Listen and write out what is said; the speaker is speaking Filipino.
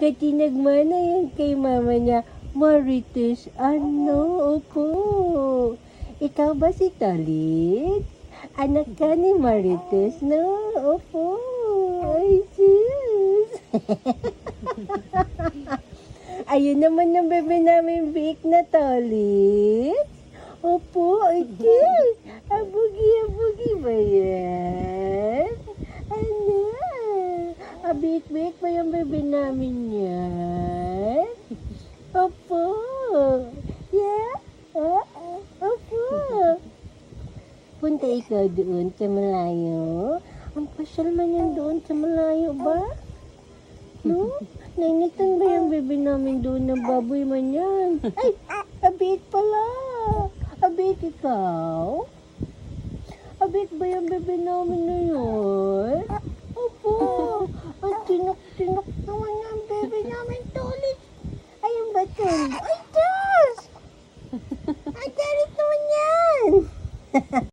Katinagmana yan kay mama niya. Marites, ano? Opo. Ikaw ba si Tolit? Anak ka ni Marites, no? Opo. Ay, sis. Ayun naman ang bebe namin, Vic, na Tolit. Opo, ay, sis. Abugi ba yan? Ano? Abik-bik pa yung bebe namin yan? Opo. Yeah? Opo. Punta ikaw doon sa malayo. Ang pasyal man yan doon sa malayo ba? No? Nainitan ba yung bebe namin doon ng baboy man yan? Ay, abik pala. Abik ikaw? Abik ba yung bebe namin na yun? Opo. Ang tinok-tinok naman yung bebe namin tulit. Ayun ba ito? Ay, Diyos! Ang galit naman yan!